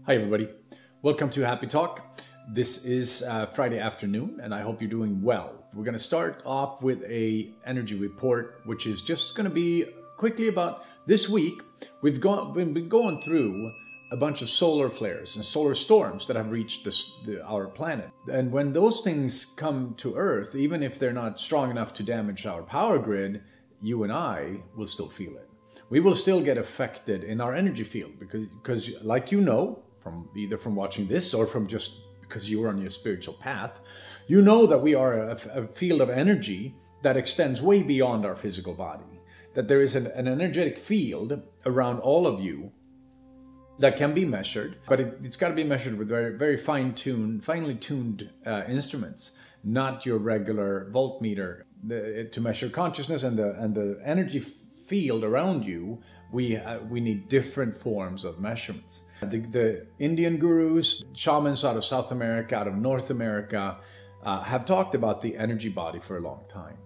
Hi everybody, welcome to Happy Talk. This is Friday afternoon and I hope you're doing well. We're going to start off with a energy report, which is just going to be quickly about this week. We've been going through a bunch of solar flares and solar storms that have reached our planet. And when those things come to Earth, even if they're not strong enough to damage our power grid, you and I will still feel it. We will still get affected in our energy field because like you know, from either from watching this or from just because you're on your spiritual path, you know that we are a field of energy that extends way beyond our physical body. That there is an energetic field around all of you that can be measured, but it's got to be measured with very finely tuned instruments, not your regular voltmeter. To measure consciousness and the energy field around you, we need different forms of measurements. The Indian gurus, shamans out of South America, out of North America, have talked about the energy body for a long time.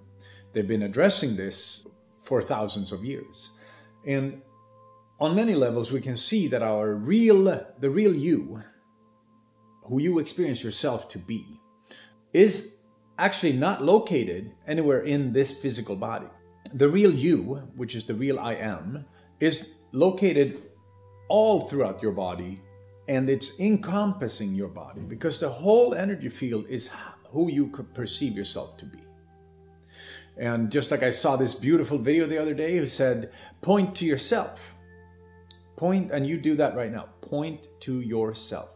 They've been addressing this for thousands of years. And on many levels, we can see that the real you, who you experience yourself to be, is actually not located anywhere in this physical body. The real you, which is the real I am, is located all throughout your body, and it's encompassing your body because the whole energy field is who you could perceive yourself to be. And just like I saw this beautiful video the other day who said, point to yourself. Point, and you do that right now. Point to yourself.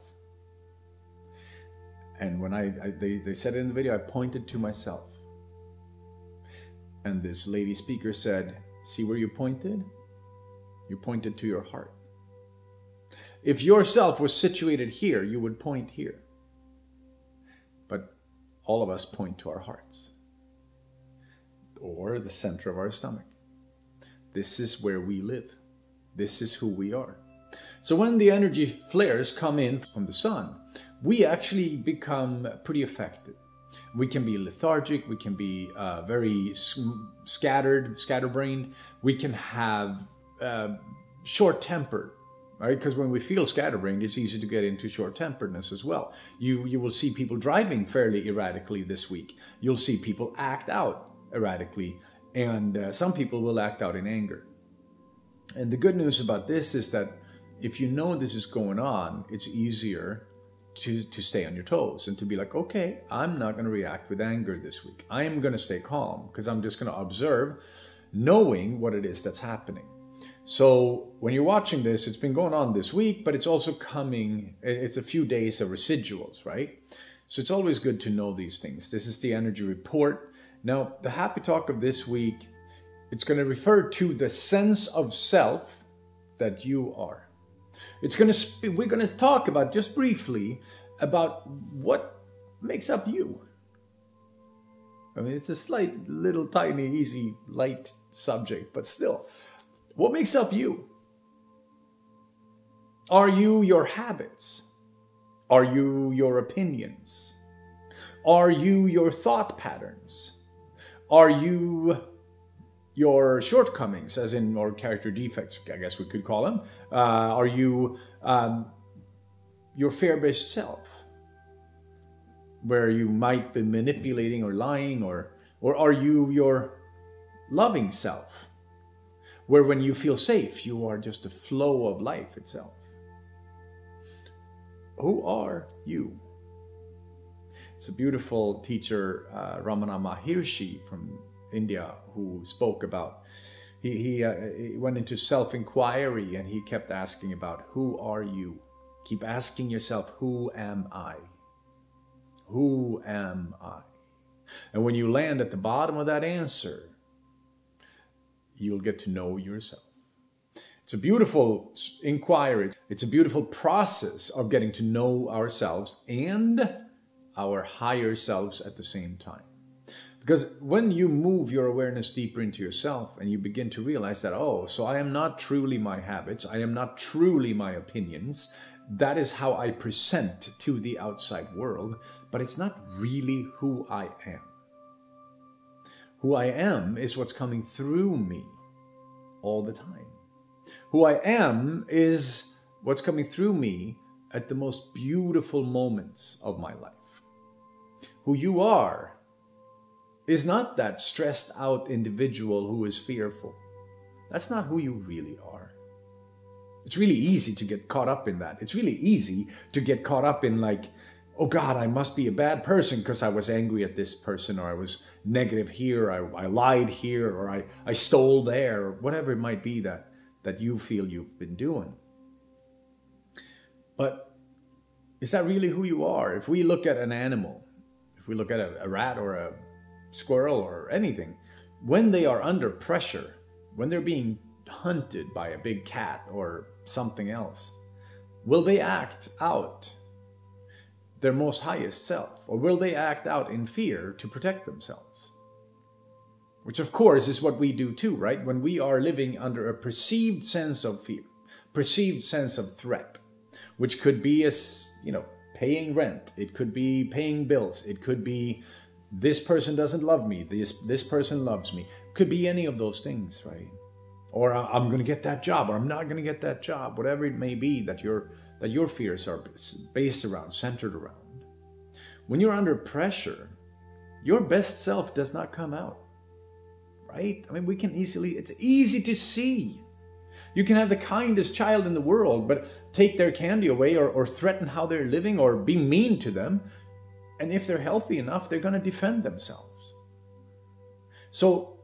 And when they said it in the video, I pointed to myself. And this lady speaker said, see where you pointed? You pointed to your heart. If yourself was situated here, you would point here. But all of us point to our hearts. Or the center of our stomach. This is where we live. This is who we are. So when the energy flares come in from the sun, we actually become pretty affected. We can be lethargic, we can be very scatterbrained, we can have short-tempered, right? Because when we feel scatterbrained, it's easy to get into short-temperedness as well. You will see people driving fairly erratically this week. You'll see people act out erratically, and some people will act out in anger. And the good news about this is that if you know this is going on, it's easier to stay on your toes and to be like, okay, I'm not going to react with anger this week. I am going to stay calm because I'm just going to observe, knowing what it is that's happening. So when you're watching this, it's been going on this week, but it's also coming, it's a few days of residuals, right? So it's always good to know these things. This is the energy report. Now, the happy talk of this week, it's going to refer to the sense of self that you are. We're going to talk about, just briefly, about what makes up you. I mean, it's a slight, little, tiny, easy, light subject, but still, what makes up you? Are you your habits? Are you your opinions? Are you your thought patterns? Are you your shortcomings, as in, or character defects, I guess we could call them? Are you your fear-based self, where you might be manipulating or lying, or are you your loving self, where when you feel safe, you are just the flow of life itself? Who are you? It's a beautiful teacher, Ramana Maharshi from India, who spoke about, he went into self-inquiry and he kept asking about, who are you? Keep asking yourself, who am I? Who am I? And when you land at the bottom of that answer, you'll get to know yourself. It's a beautiful inquiry. It's a beautiful process of getting to know ourselves and our higher selves at the same time. Because when you move your awareness deeper into yourself and you begin to realize that, oh, so I am not truly my habits, I am not truly my opinions, that is how I present to the outside world, but it's not really who I am. Who I am is what's coming through me all the time. Who I am is what's coming through me at the most beautiful moments of my life. Who you are is not that stressed out individual who is fearful. That's not who you really are. It's really easy to get caught up in that. It's really easy to get caught up in like, oh God, I must be a bad person because I was angry at this person, or I was negative here, I lied here, or I stole there, or whatever it might be that you feel you've been doing. But is that really who you are? If we look at an animal, if we look at a rat or a squirrel or anything, when they are under pressure, when they're being hunted by a big cat or something else, will they act out their most highest self, or will they act out in fear to protect themselves? Which of course is what we do too, right? When we are living under a perceived sense of fear, perceived sense of threat, which could be as, paying rent, it could be paying bills, it could be this person doesn't love me, this person loves me, could be any of those things, right? Or I'm going to get that job, or I'm not going to get that job, whatever it may be that your fears are based around, centered around. When you're under pressure, your best self does not come out, right? I mean, it's easy to see. You can have the kindest child in the world, but take their candy away or threaten how they're living or be mean to them. And if they're healthy enough, they're going to defend themselves. So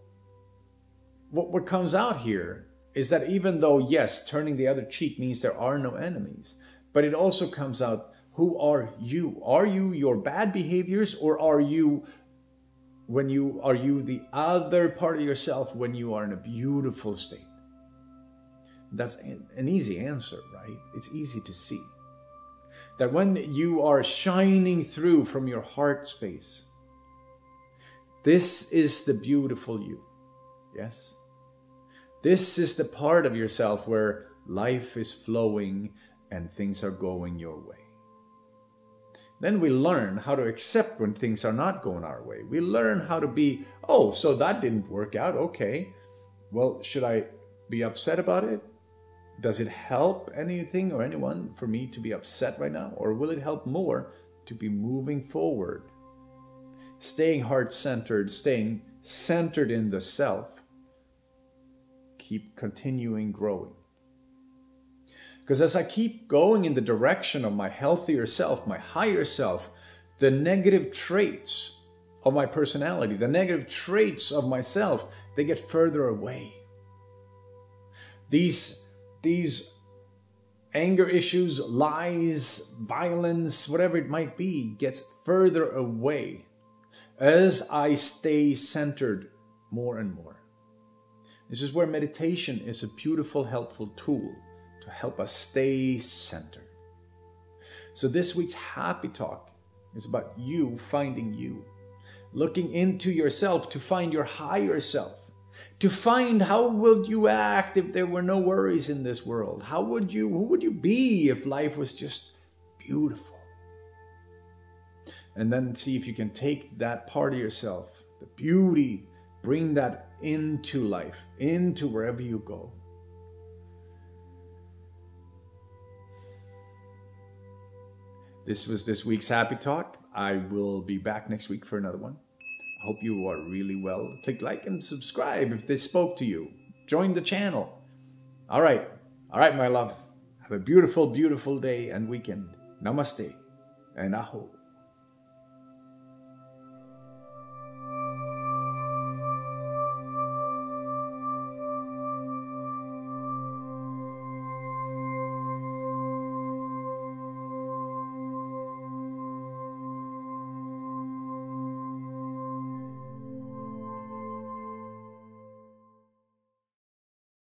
what comes out here is that even though, yes, turning the other cheek means there are no enemies, but it also comes out, who are you? Are you your bad behaviors, or are you the other part of yourself when you are in a beautiful state? That's an easy answer, right? It's easy to see that when you are shining through from your heart space, this is the beautiful you. Yes? This is the part of yourself where life is flowing and things are going your way. Then we learn how to accept when things are not going our way. We learn how to be, oh, so that didn't work out. Okay. Well, should I be upset about it? Does it help anything or anyone for me to be upset right now? Or will it help more to be moving forward? Staying heart-centered, staying centered in the self. Keep continuing growing. Because as I keep going in the direction of my healthier self, my higher self, the negative traits of my personality, the negative traits of myself, they get further away. These anger issues, lies, violence, whatever it might be, gets further away as I stay centered more and more. This is where meditation is a beautiful, helpful tool to help us stay centered. So this week's Happy Talk is about you finding you, looking into yourself to find your higher self, to find how would you act if there were no worries in this world? Who would you be if life was just beautiful? And then see if you can take that part of yourself, the beauty, bring that into life, into wherever you go. This was this week's Happy Talk. I will be back next week for another one. I hope you are really well. Click like and subscribe if this spoke to you. Join the channel. All right, my love. Have a beautiful, beautiful day and weekend. Namaste and aho.